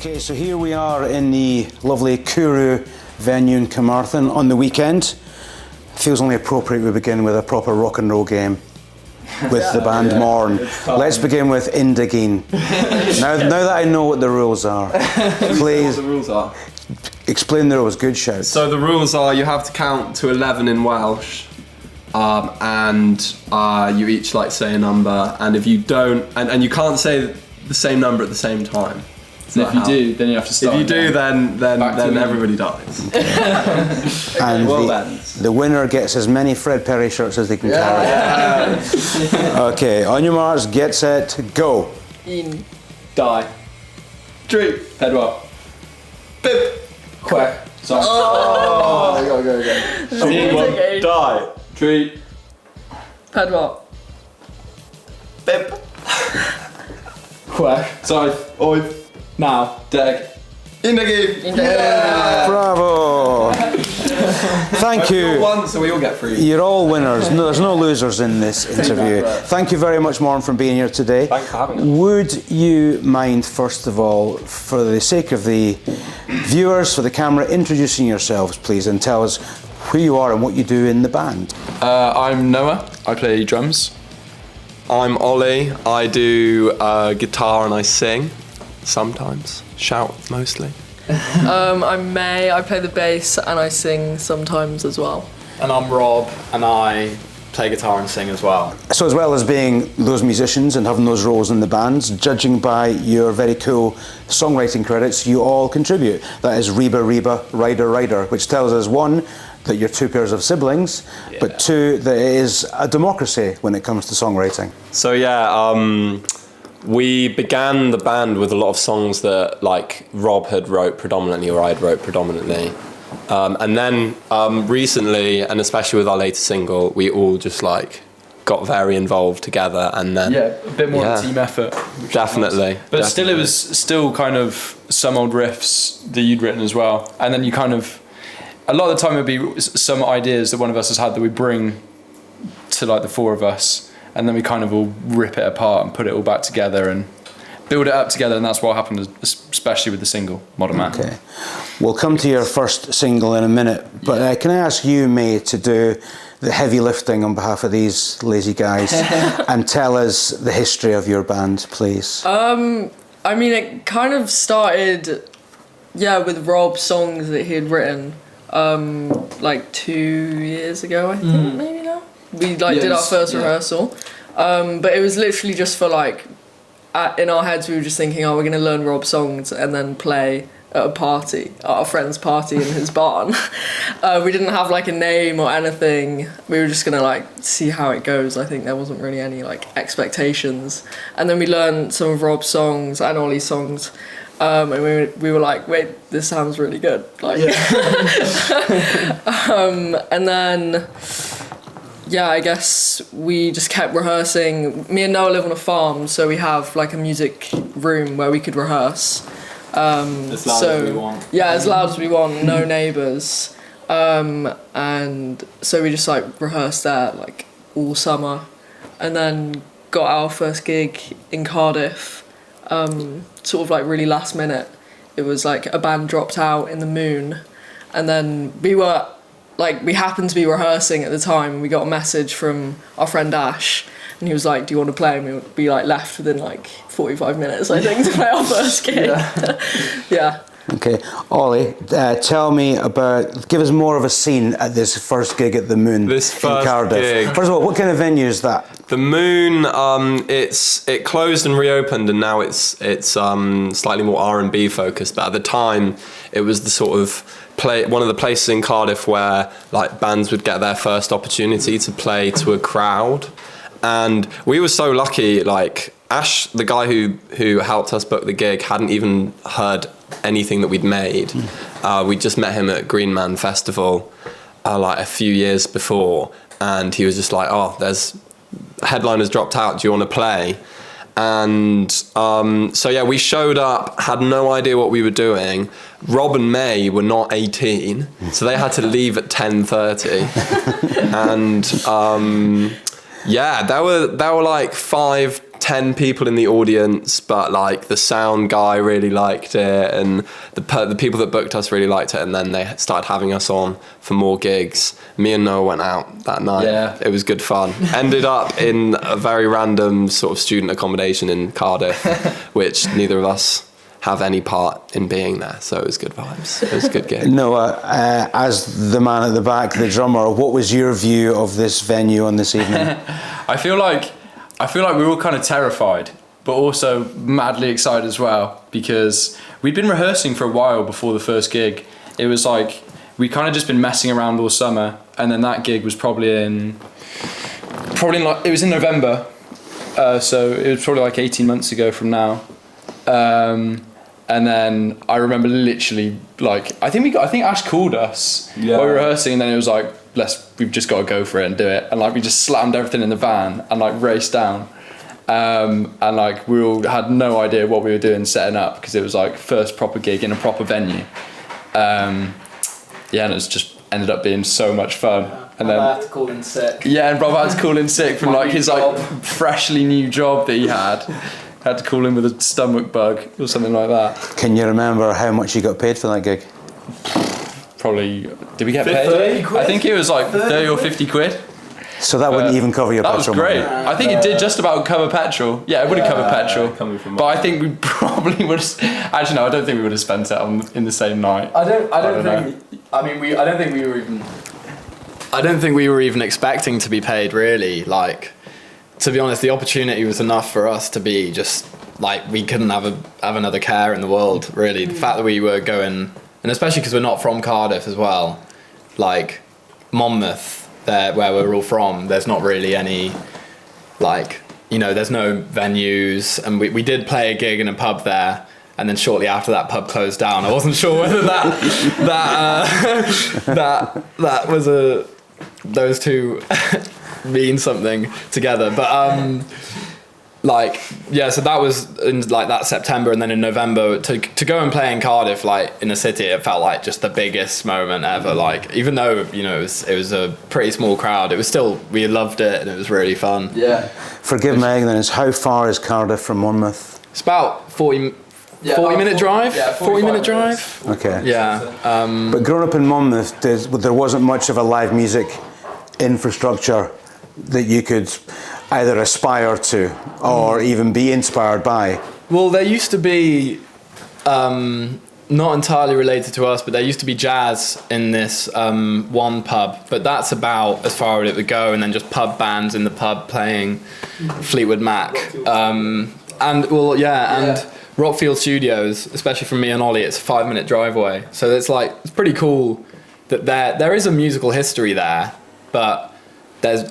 Okay, so here we are in the lovely Kuru venue in Carmarthen on the weekend. Feels only appropriate we begin with a proper rock and roll game with the band Morn. Let's begin with Indageen. now that I know what the rules are, please what the rules are. Explain the rules. Good shout. So the rules are you have to count to 11 in Welsh, and you each say a number, and if you don't, and you can't say the same number at the same time. So if you do, then you have to start. If you do, then everybody dies. And the winner gets as many Fred Perry shirts as they can carry. Okay, on your marks, get set, go. In. Die. Tree. Pedwell. Bip. Quack. Sorry. Oh! Go. Okay. Die. Tree. Pedwell. Bip. Quack. Sorry. Oi. Now. Deg. Indageen. Yeah. Bravo. Thank you. One, so we all get free. You're all winners. No, there's no losers in this interview. Thank you very much, Morn, for being here today. Thanks for having us. Would you mind, first of all, for the sake of the viewers, for the camera, introducing yourselves, please, and tell us who you are and what you do in the band? I'm Noah. I play drums. I'm Ollie. I do guitar and I sing sometimes. Shout mostly. I'm May. I play the bass and I sing sometimes as well. And I'm Rob, and I play guitar and sing as well. So as well as being those musicians and having those roles in the bands, judging by your very cool songwriting credits, you all contribute. That is Reba, Rider, Rider, which tells us, one, that you're two pairs of siblings, but two, that it is a democracy when it comes to songwriting. So we began the band with a lot of songs that Rob had wrote predominantly or I'd wrote predominantly. And then recently, and especially with our latest single, we all just got very involved together, and then a bit more of a team effort. Definitely. Nice. But still, it was still kind of some old riffs that you'd written as well, and then you kind of, a lot of the time it'd be some ideas that one of us has had that we bring to the four of us, and then we kind of all rip it apart and put it all back together and build it up together, and that's what happened, especially with the single, Modern Man. Okay. We'll come to your first single in a minute, but can I ask you, May, to do the heavy lifting on behalf of these lazy guys and tell us the history of your band, please? It kind of started, with Rob's songs that he had written, 2 years ago, I think, maybe now. We did our first rehearsal, but it was literally just for in our heads we were just thinking, we're going to learn Rob's songs and then play at a party, at our friend's party in his barn. We didn't have a name or anything. We were just going to see how it goes. I think there wasn't really any expectations. And then we learned some of Rob's songs and Ollie's songs. And we were like, wait, this sounds really good. And then I guess we just kept rehearsing. Me and Noah live on a farm, so we have a music room where we could rehearse. As loud as we want. Yeah, as loud as we want, no neighbours. And so we just rehearsed there all summer, and then got our first gig in Cardiff, really last minute. It was a band dropped out in the Moon, and then we were we happened to be rehearsing at the time. We got a message from our friend Ash, and he was like, do you want to play? And we left within 45 minutes, I think, to play our first gig. Yeah. Okay, Ollie, tell me give us more of a scene at this first gig at the Moon in Cardiff. Gig. First of all, what kind of venue is that? The Moon, it closed and reopened, and now it's slightly more R&B focused. But at the time, it was the sort of one of the places in Cardiff where bands would get their first opportunity to play to a crowd, and we were so lucky. Ash, the guy who helped us book the gig, hadn't even heard anything that we'd made. We just met him at Green Man Festival a few years before, and he was just there's headliners dropped out, do you want to play? And we showed up, had no idea what we were doing. Rob and May were not 18, so they had to leave at 10:30. And Yeah, there were like 5-10 people in the audience, but like the sound guy really liked it, and the people that booked us really liked it, and then they started having us on for more gigs. Me and Noah went out that night. Yeah. It was good fun. Ended up in a very random sort of student accommodation in Cardiff, which neither of us have any part in being there, so it was good vibes. It was a good gig. Noah, as the man at the back, the drummer, what was your view of this venue on this evening? I feel like we were all kind of terrified, but also madly excited as well, because we'd been rehearsing for a while before the first gig. It was like we kind of just been messing around all summer, and then that gig was probably in like, it was in November, so it was probably like 18 months ago from now. And then I remember literally, like, I think Ash called us while we were rehearsing, and then it was like, we've just got to go for it and do it. And like, we just slammed everything in the van and like raced down. And like, we all had no idea what we were doing setting up, because it was like first proper gig in a proper venue. And it's just ended up being so much fun. And then I had to call in sick. Yeah, and Rob had to call in sick from like his like freshly new job that he had. Had to call in with a stomach bug or something like that. Can you remember how much you got paid for that gig? Probably, did we get paid? 30 quid? I think it was like 30 or 50 quid. So that wouldn't even cover your That petrol was great. money. I think it did just about cover petrol. Yeah, it would have covered petrol. coming from But I think we probably would have, actually no, I don't think we would have spent it in the same night. I don't know. think. I mean, I don't think we were even expecting to be paid, really. Like, to be honest, the opportunity was enough for us to be just like, we couldn't have another care in the world, really. The fact that we were going, and especially because we're not from Cardiff as well, like Monmouth, there where we're all from, there's not really any, like, you know, there's no venues, and we did play a gig in a pub there, and then shortly after that pub closed down. I wasn't sure whether that was those two mean something together, but like, yeah, so that was in like that September, and then in November to go and play in Cardiff, like in a city, it felt like just the biggest moment ever. Like, even though, you know, it was a pretty small crowd, it was still, we loved it, and it was really fun. Yeah. Forgive my ignorance, how far is Cardiff from Monmouth? It's about 40 minute drive. Yeah, 40 minute 45 drive. Okay. Yeah. But growing up in Monmouth, there wasn't much of a live music infrastructure that you could either aspire to or even be inspired by. Well, there used to be, not entirely related to us, but there used to be jazz in this one pub, but that's about as far as it would go, and then just pub bands in the pub playing Fleetwood Mac. And Rockfield Studios, especially from me and Ollie, it's a 5-minute drive away. So it's like, it's pretty cool that there is a musical history there, but there's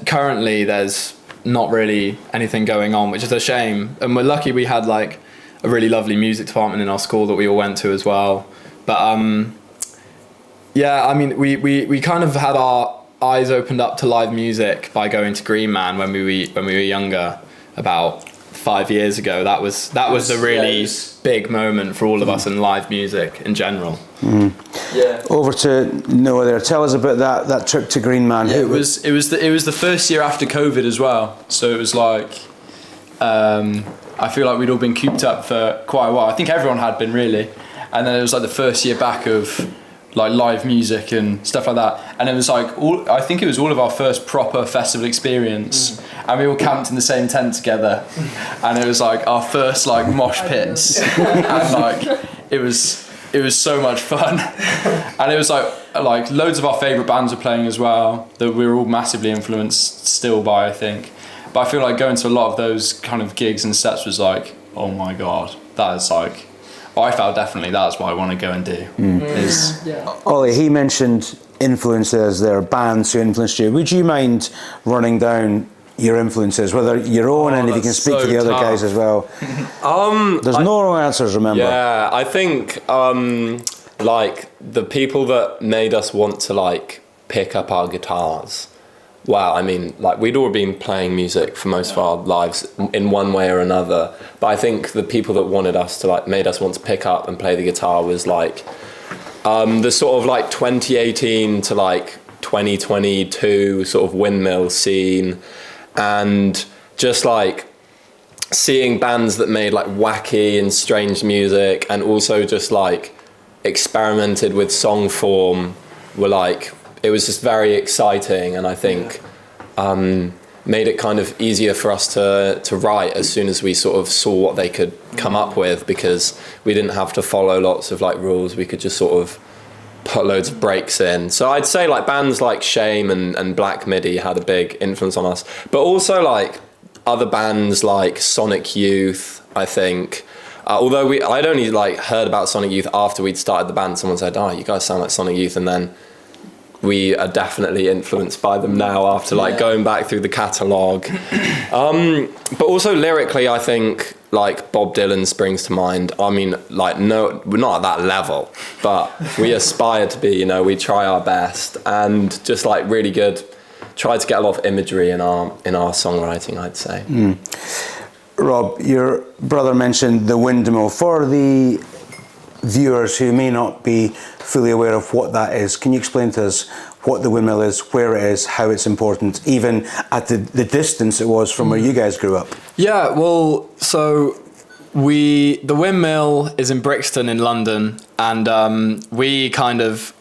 not really anything going on, which is a shame. And we're lucky we had like a really lovely music department in our school that we all went to as well. But yeah, I mean, we kind of had our eyes opened up to live music by going to Green Man when we were younger, about 5 years ago. That was a really big moment for all of us in live music in general. Yeah. Over to Noah there. Tell us about that trip to Green Man. Yeah, it was the first year after COVID as well. So it was like, I feel like we'd all been cooped up for quite a while. I think everyone had been, really. And then it was like the first year back of like live music and stuff like that. And it was like I think it was all of our first proper festival experience. And we all camped in the same tent together. And it was like our first like mosh pits. And like it was so much fun. And it was like loads of our favourite bands were playing as well, that we were all massively influenced still by, I think. But I feel like going to a lot of those kind of gigs and sets was like, oh my God, that is like, I felt definitely that's what I want to go and do. Ollie, he mentioned influences there, bands who influenced you. Would you mind running down your influences, whether your own and if you can speak for the other guys as well? There's no wrong answers, remember. Yeah, I think like the people that made us want to like pick up our guitars. Wow, I mean, like we'd all been playing music for most of our lives in one way or another, but I think the people that wanted us to like made us want to pick up and play the guitar was like the sort of like 2018 to like 2022 sort of windmill scene. and just like seeing bands that made like wacky and strange music and also just like experimented with song form were like, it was just very exciting, and I think made it kind of easier for us to write as soon as we sort of saw what they could come up with, because we didn't have to follow lots of like rules. We could just sort of put loads of breaks in. So I'd say like bands like Shame and Black Midi had a big influence on us, but also like other bands like Sonic Youth, I think. Although I'd only like heard about Sonic Youth after we'd started the band. Someone said, "Oh, you guys sound like Sonic Youth," and then we are definitely influenced by them now after like going back through the catalogue. But also lyrically, I think like Bob Dylan springs to mind. I mean, like, no, we're not at that level, but we aspire to be, you know, we try our best, and just like really good, try to get a lot of imagery in our songwriting, I'd say. Rob, your brother mentioned the windmill. For the viewers who may not be fully aware of what that is, can you explain to us what the windmill is, where it is, how it's important, even at the distance it was from where you guys grew up? Yeah, well, so the windmill is in Brixton in London, and we kind of,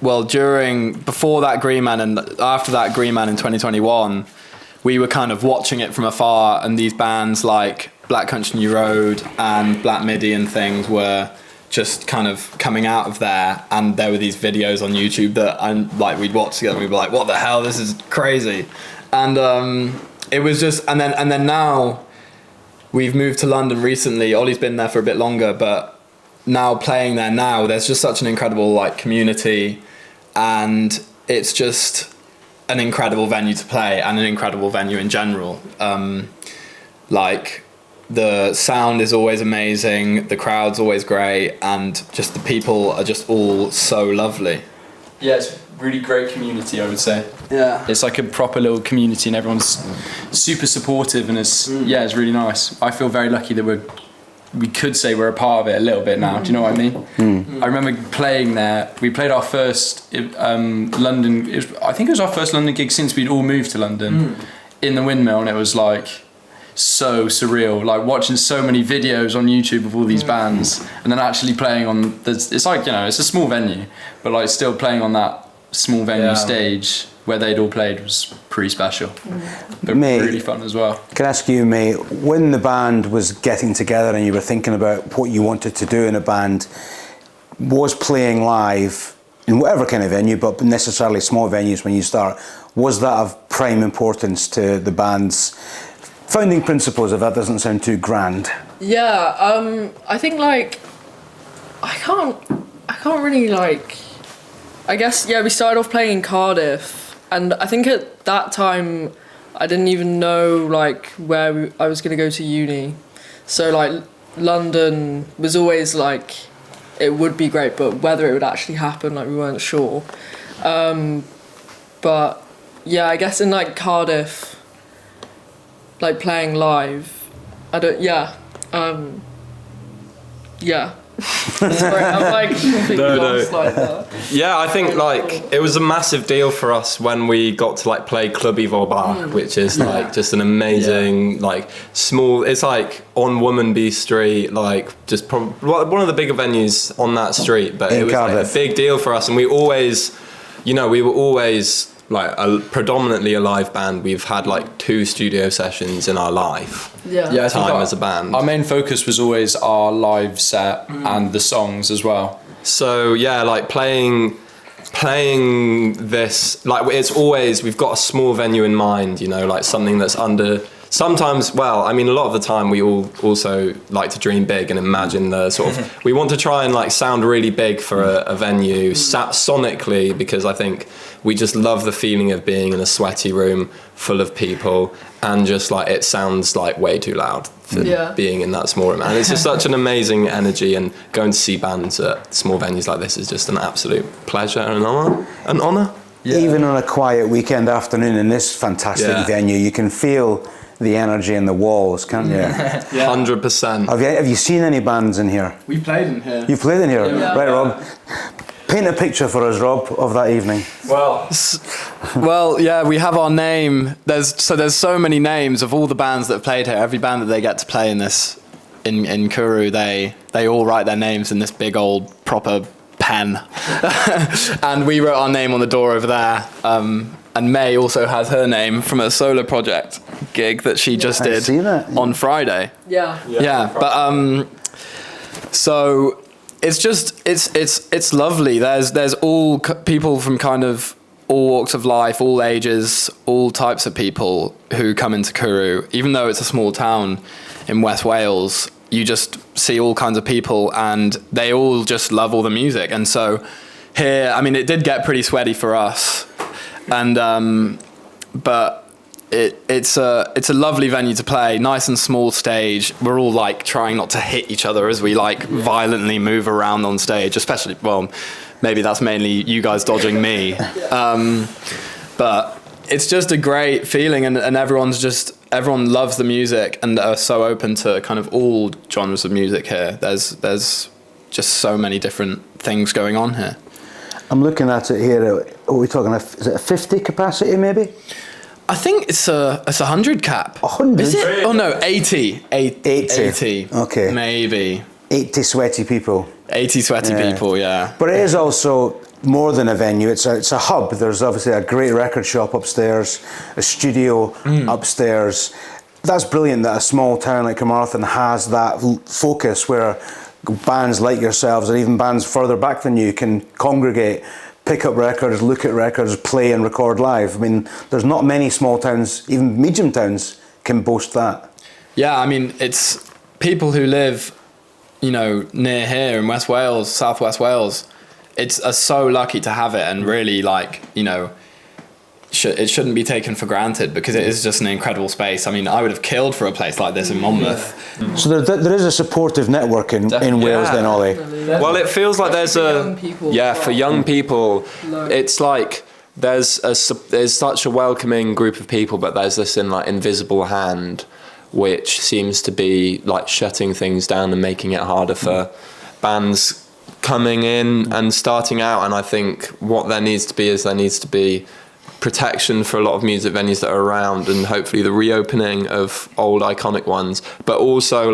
well, before that Green Man and after that Green Man in 2021, we were kind of watching it from afar, and these bands like Black Country New Road and Black Midi and things were just kind of coming out of there, and there were these videos on YouTube that we'd watch together, and we'd be like, what the hell, this is crazy. And it was just, and then now we've moved to London recently. Ollie's been there for a bit longer, but now playing there now, there's just such an incredible like community, and it's just an incredible venue to play, and an incredible venue in general. Like the sound is always amazing, the crowd's always great, and just the people are just all so lovely. Yeah, it's really great community, I would say. Yeah. It's like a proper little community, and everyone's super supportive, and it's it's really nice. I feel very lucky that we could say we're a part of it a little bit now. Do you know what I mean? I remember playing there. We played our first London. I think it was our first London gig since we'd all moved to London, in the Windmill, and it was like so surreal. Like watching so many videos on YouTube of all these bands, and then actually playing on. It's like, you know, it's a small venue, but like still playing on that small venue stage where they'd all played was pretty special. But really fun as well. Can I ask you, mate, when the band was getting together and you were thinking about what you wanted to do in a band, was playing live in whatever kind of venue, but necessarily small venues when you start, was that of prime importance to the band's founding principles, if that doesn't sound too grand? Yeah, I think like I can't really like, I guess, yeah, we started off playing in Cardiff, and I think at that time I didn't even know like where I was going to go to uni, so like London was always like, it would be great, but whether it would actually happen, like we weren't sure. But yeah, I guess in like Cardiff, like playing live, Sorry, I'm like completely lost like that. Yeah, I think like it was a massive deal for us when we got to like play Club Evil Bar, which is like just an amazing like small. It's like on Womanby Street, like just one of the bigger venues on that street. But it was like a big deal for us, and we always, you know, we were always like predominantly a live band. We've had like 2 studio sessions in our life. Yeah, time as a band. Our main focus was always our live set and the songs as well. So yeah, like playing this, like it's always, we've got a small venue in mind, you know, like something that's under. Sometimes, well, I mean, a lot of the time we all also like to dream big and imagine the sort of, we want to try and like sound really big for a venue, sonically, because I think we just love the feeling of being in a sweaty room full of people, and just like it sounds like way too loud for being in that small room. And it's just such an amazing energy, and going to see bands at small venues like this is just an absolute pleasure and an honour. Yeah. Even on a quiet weekend afternoon in this fantastic venue, you can feel the energy in the walls, can't you? 100%. Have you seen any bands in here? We played in here. You played in here? Yeah. Right, Rob. Paint a picture for us, Rob, of that evening. Well, yeah, we have our name. There's so many names of all the bands that have played here. Every band that they get to play in this, in Kuru, they all write their names in this big old proper pen. And we wrote our name on the door over there. And May also has her name from a solo project gig that she just did on Friday. Yeah. But so it's just it's lovely. There's all people from kind of all walks of life, all ages, all types of people who come into Kuru. Even though it's a small town in West Wales, you just see all kinds of people, and they all just love all the music. And so here, I mean, it did get pretty sweaty for us. And but it's a lovely venue to play, nice and small stage. We're all like trying not to hit each other as we like violently move around on stage, especially, well, maybe that's mainly you guys dodging me. But it's just a great feeling, and everyone loves the music and are so open to kind of all genres of music here. There's just so many different things going on here. I'm looking at it here. What are we talking? Is it a 50 capacity, maybe? I think it's a 100 cap. 100? Is it? Oh no, 80. 80. Okay. Maybe. 80 sweaty people. 80 sweaty people, yeah. But it is also more than a venue. It's a hub. There's obviously a great record shop upstairs, a studio upstairs. That's brilliant that a small town like Carmarthen has that focus where bands like yourselves, and even bands further back than you, can congregate, pick up records, look at records, play and record live. I mean, there's not many small towns, even medium towns, can boast that. Yeah, I mean, it's people who live, near here in West Wales, Southwest Wales, are so lucky to have it, and really, it shouldn't be taken for granted, because it is just an incredible space. I mean, I would have killed for a place like this in Monmouth. So there is a supportive network in Wales then, Ollie? Well, it feels like there's for young people, it's like there's such a welcoming group of people, but there's this invisible hand which seems to be like shutting things down and making it harder for bands coming in and starting out. And I think what there needs to be protection for a lot of music venues that are around, and hopefully the reopening of old iconic ones. But also,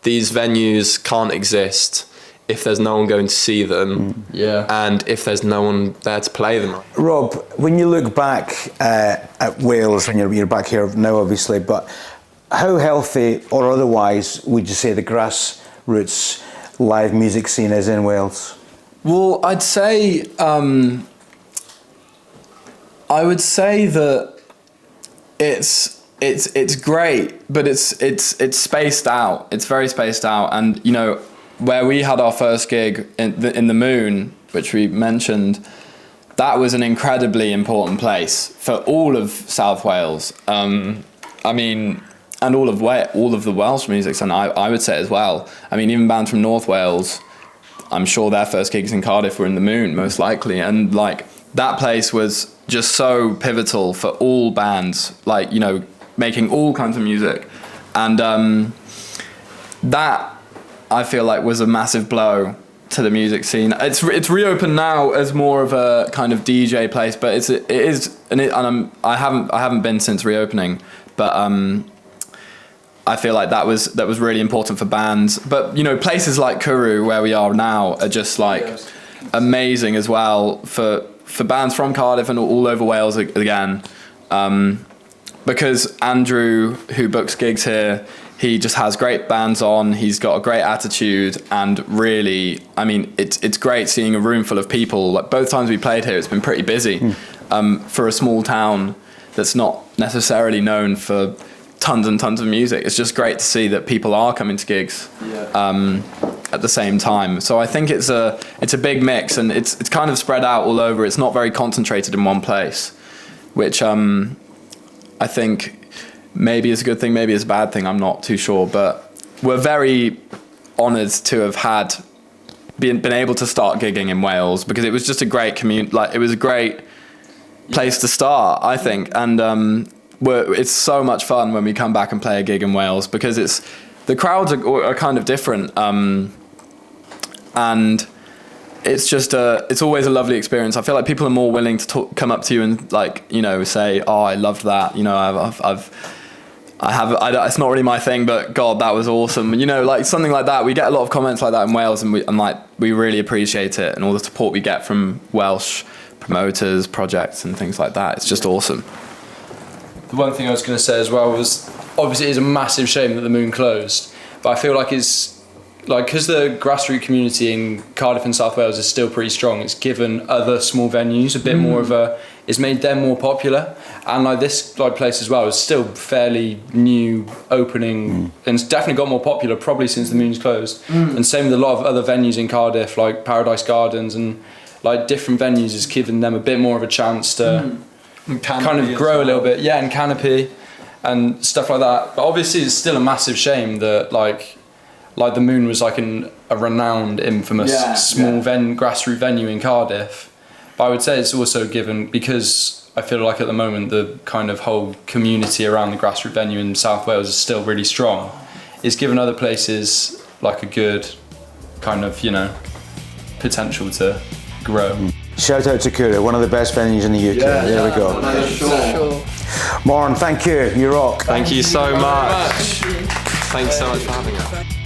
these venues can't exist if there's no one going to see them, and if there's no one there to play them. Rob, when you look back at Wales, when you're back here now, obviously, but how healthy or otherwise would you say the grassroots live music scene is in Wales? Well, I'd say that it's great, but it's spaced out. It's very spaced out, and where we had our first gig in the Moon, which we mentioned, that was an incredibly important place for all of South Wales. And all of the Welsh music, and I would say as well. I mean, even bands from North Wales, I'm sure their first gigs in Cardiff were in the Moon, most likely, and that place was just so pivotal for all bands, making all kinds of music. And that, I feel like, was a massive blow to the music scene. It's reopened now as more of a kind of DJ place, but I haven't been since reopening, but I feel like that was really important for bands. But places like Kuru, where we are now, are just amazing as well for bands from Cardiff and all over Wales again, because Andrew, who books gigs here, he just has great bands on. He's got a great attitude, and really, I mean, it's great seeing a room full of people. Both times we played here, it's been pretty busy for a small town that's not necessarily known for tons and tons of music. It's just great to see that people are coming to gigs at the same time. So I think it's a big mix, and it's kind of spread out all over. It's not very concentrated in one place, which I think maybe is a good thing, maybe is a bad thing. I'm not too sure, but we're very honoured to have been able to start gigging in Wales, because it was just a great it was a great place to start, I think, and it's so much fun when we come back and play a gig in Wales, because the crowds are kind of different, and it's just it's always a lovely experience. I feel like people are more willing to come up to you and like, you know, say, oh, I loved that, you know, it's not really my thing, but God, that was awesome. You know, like something like that. We get a lot of comments like that in Wales, and we really appreciate it, and all the support we get from Welsh promoters, projects, and things like that. It's just awesome. The one thing I was going to say as well was, obviously, it's a massive shame that the Moon closed, but I feel like it's like, because the grassroots community in Cardiff and South Wales is still pretty strong, it's given other small venues a bit more of it's made them more popular, and like this like place as well is still fairly new opening, and it's definitely got more popular probably since the Moon's closed. And same with a lot of other venues in Cardiff, like Paradise Gardens and like different venues, has given them a bit more of a chance to kind of grow a little bit, and Canopy and stuff like that. But obviously it's still a massive shame that like the Moon was like a renowned, infamous small grassroots venue in Cardiff. But I would say it's also given, because I feel like at the moment the kind of whole community around the grassroots venue in South Wales is still really strong. It's given other places like a good kind of, you know, potential to grow. Shout out to Cura, one of the best venues in the UK. There we go. Sure. Morn, thank you. You rock. Thank you so much. Thanks so much for having us.